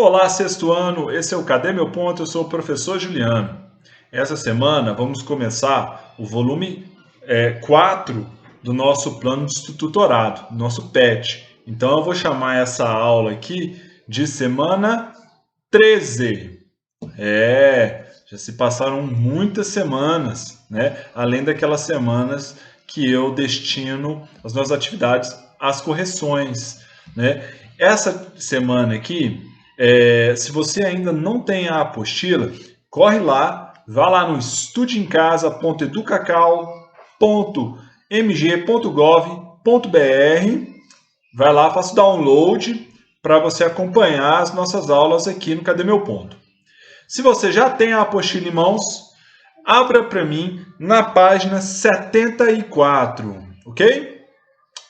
Olá, sexto ano, esse é o Cadê Meu Ponto? Eu sou o professor Juliano. Essa semana vamos começar o volume 4 do nosso plano de tutorado, nosso PET. Então eu vou chamar essa aula aqui de semana 13. Já se passaram muitas semanas, né? Além daquelas semanas que eu destino as nossas atividades às correções, né? Essa semana aqui, se você ainda não tem a apostila, corre lá, vá lá no estudeemcasa.educacau.mg.gov.br, vai lá, faça o download para você acompanhar as nossas aulas aqui no Cadê Meu Ponto. Se você já tem a apostila em mãos, abra para mim na página 74, ok?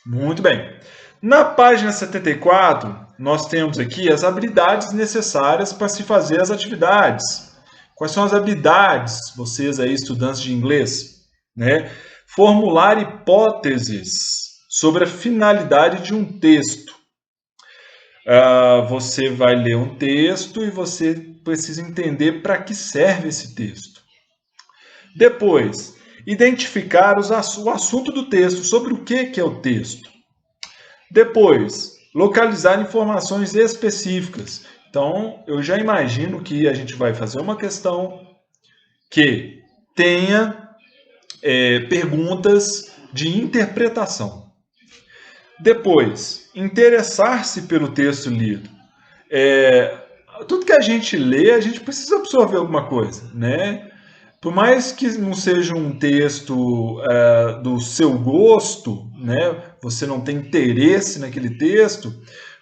Muito bem. Na página 74, nós temos aqui as habilidades necessárias para se fazer as atividades. Quais são as habilidades, vocês aí, estudantes de inglês? Né? Formular hipóteses sobre a finalidade de um texto. Você vai ler um texto e você precisa entender para que serve esse texto. Depois, identificar o assunto do texto, sobre o que é o texto. Depois, localizar informações específicas. Então, eu já imagino que a gente vai fazer uma questão que tenha perguntas de interpretação. Depois, interessar-se pelo texto lido. Tudo que a gente lê, a gente precisa absorver alguma coisa, né? Por mais que não seja um texto do seu gosto, né? Você não tem interesse naquele texto,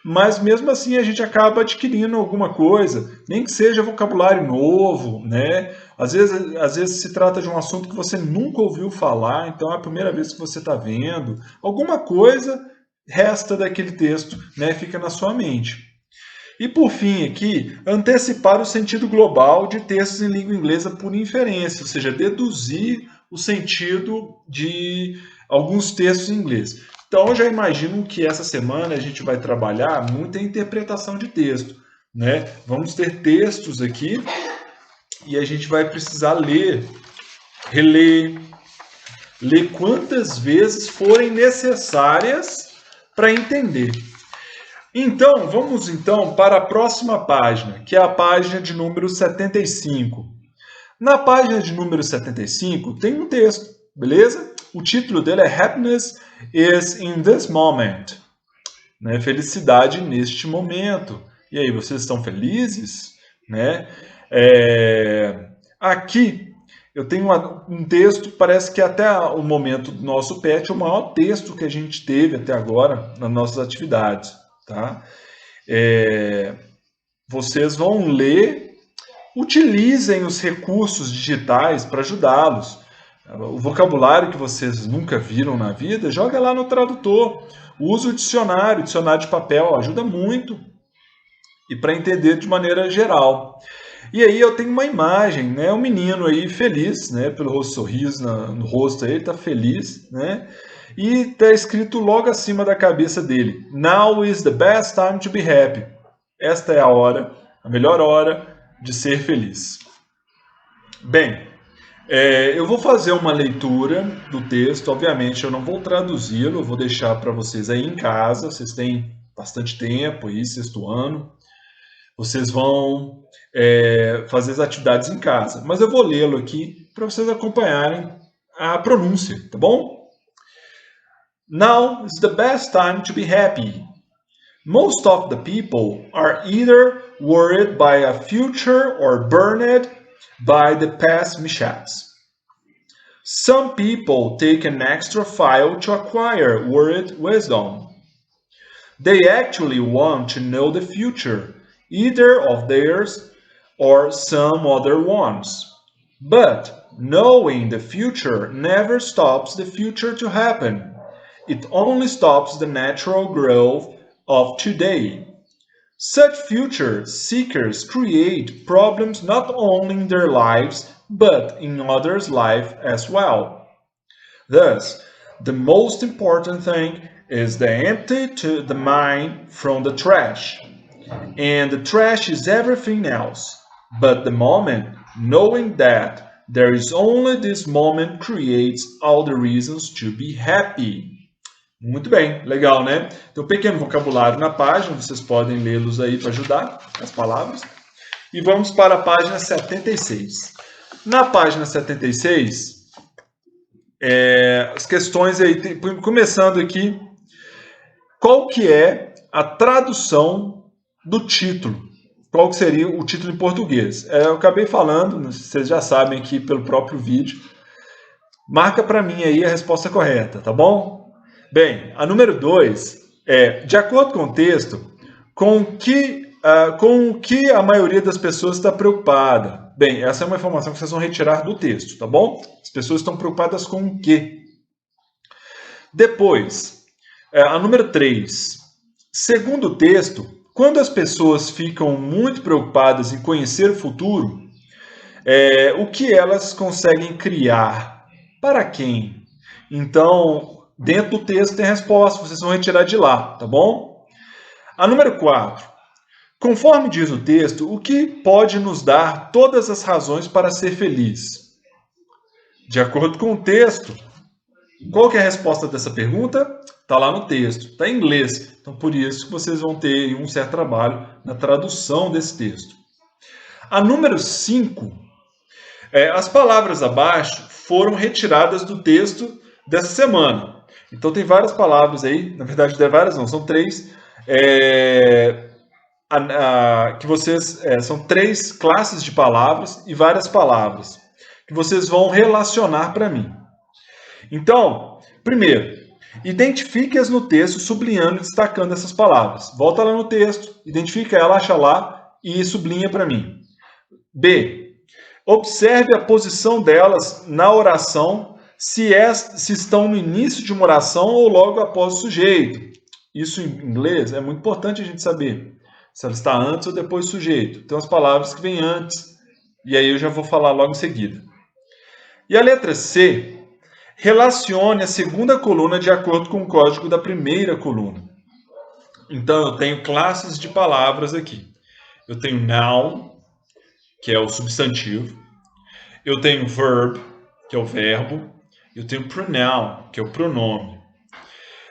mas mesmo assim a gente acaba adquirindo alguma coisa, nem que seja vocabulário novo, né? Às vezes se trata de um assunto que você nunca ouviu falar, então é a primeira vez que você está vendo. Alguma coisa resta daquele texto, né? Fica na sua mente. E por fim aqui, antecipar o sentido global de textos em língua inglesa por inferência, ou seja, deduzir o sentido de alguns textos em inglês. Então, eu já imagino que essa semana a gente vai trabalhar muita interpretação de texto, né? Vamos ter textos aqui e a gente vai precisar ler, reler, ler quantas vezes forem necessárias para entender. Então, vamos para a próxima página, que é a página de número 75. Na página de número 75 tem um texto, beleza? O título dele é Happiness is in this moment. Né? Felicidade neste momento. E aí, vocês estão felizes? Né? Aqui eu tenho um texto, parece que até o momento do nosso PET é o maior texto que a gente teve até agora nas nossas atividades. Tá? Vocês vão ler, utilizem os recursos digitais para ajudá-los. O vocabulário que vocês nunca viram na vida, joga lá no tradutor. Use o dicionário de papel, ajuda muito. E para entender de maneira geral. E aí eu tenho uma imagem, né? Um menino aí feliz, né? Pelo sorriso no rosto aí, ele está feliz, né? E está escrito logo acima da cabeça dele: Now is the best time to be happy. Esta é a hora, a melhor hora de ser feliz. Bem, eu vou fazer uma leitura do texto. Obviamente eu não vou traduzi-lo, eu vou deixar para vocês aí em casa. Vocês têm bastante tempo aí, sexto ano. Vocês vão fazer as atividades em casa. Mas eu vou lê-lo aqui para vocês acompanharem a pronúncia, tá bom? Now is the best time to be happy. Most of the people are either worried by a future or burned by the past mishaps. Some people take an extra file to acquire worried wisdom. They actually want to know the future, either of theirs or some other ones. But knowing the future never stops the future to happen. It only stops the natural growth of today. Such future seekers create problems not only in their lives, but in others' lives as well. Thus, the most important thing is to empty the mind from the trash. And the trash is everything else. But the moment, knowing that there is only this moment, creates all the reasons to be happy. Muito bem, legal, né? Tem um pequeno vocabulário na página, vocês podem lê-los aí para ajudar as palavras. E vamos para a página 76. Na página 76, as questões aí, começando aqui, qual que é a tradução do título? Qual que seria o título em português? Eu acabei falando, vocês já sabem aqui pelo próprio vídeo. Marca para mim aí a resposta correta, tá bom? Bem, a número 2 é, de acordo com o texto, com o que a maioria das pessoas está preocupada. Bem, essa é uma informação que vocês vão retirar do texto, tá bom? As pessoas estão preocupadas com o quê? Depois, a número 3. Segundo o texto, quando as pessoas ficam muito preocupadas em conhecer o futuro, o que elas conseguem criar? Para quem? Então, dentro do texto tem a resposta, vocês vão retirar de lá, tá bom? A número 4. Conforme diz o texto, o que pode nos dar todas as razões para ser feliz? De acordo com o texto, qual que é a resposta dessa pergunta? Está lá no texto, está em inglês. Então, por isso que vocês vão ter um certo trabalho na tradução desse texto. A número 5, as palavras abaixo foram retiradas do texto dessa semana. Então, tem várias palavras aí, na verdade, várias não, são 3, que vocês, são 3 classes de palavras e várias palavras, que vocês vão relacionar para mim. Então, primeiro, identifique-as no texto, sublinhando e destacando essas palavras. Volta lá no texto, identifica ela, acha lá e sublinha para mim. B. Observe a posição delas na oração, se estão no início de uma oração ou logo após o sujeito. Isso em inglês é muito importante a gente saber se ela está antes ou depois do sujeito. Tem umas palavras que vêm antes, e aí eu já vou falar logo em seguida. E a letra C. Relacione a segunda coluna de acordo com o código da primeira coluna. Então, eu tenho classes de palavras aqui. Eu tenho noun, que é o substantivo. Eu tenho verb, que é o verbo. Eu tenho pronoun, que é o pronome.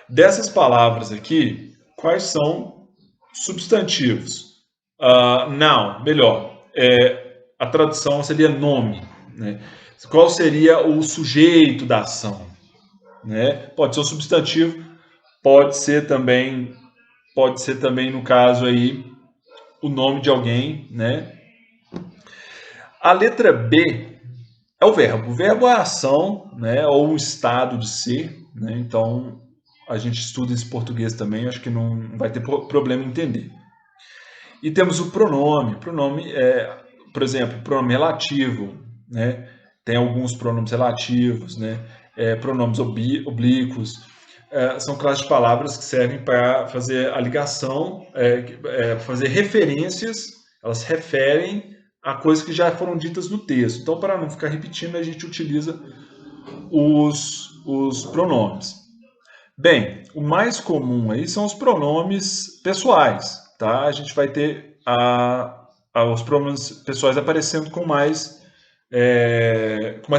Dessas palavras aqui, quais são substantivos? Noun, melhor. A tradução seria nome, né? Qual seria o sujeito da ação? Né? Pode ser um substantivo, pode ser também no caso aí o nome de alguém, né? A letra B é o verbo. O verbo é a ação, né? Ou o estado de ser, né? Então a gente estuda esse português também, acho que não vai ter problema em entender. E temos o pronome. Pronome por exemplo, pronome relativo, né? Tem alguns pronomes relativos, né? Pronomes oblíquos. São classes de palavras que servem para fazer a ligação, fazer referências, elas referem a coisas que já foram ditas no texto. Então, para não ficar repetindo, a gente utiliza os pronomes. Bem, o mais comum aí são os pronomes pessoais, tá? A gente vai ter os pronomes pessoais aparecendo com mais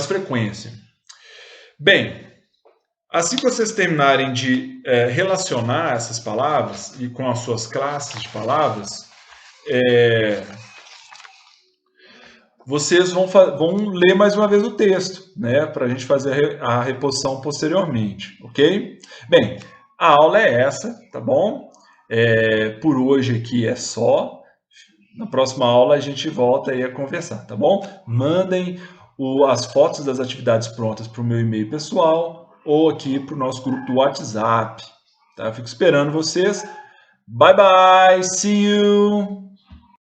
frequência. Bem, assim que vocês terminarem de relacionar essas palavras e com as suas classes de palavras, vocês vão ler mais uma vez o texto, né, para a gente fazer a reposição posteriormente, ok? Bem, a aula é essa, tá bom? Por hoje aqui é só. Na próxima aula a gente volta aí a conversar, tá bom? Mandem as fotos das atividades prontas para o meu e-mail pessoal ou aqui para o nosso grupo do WhatsApp, tá? Fico esperando vocês. Bye, bye! See you!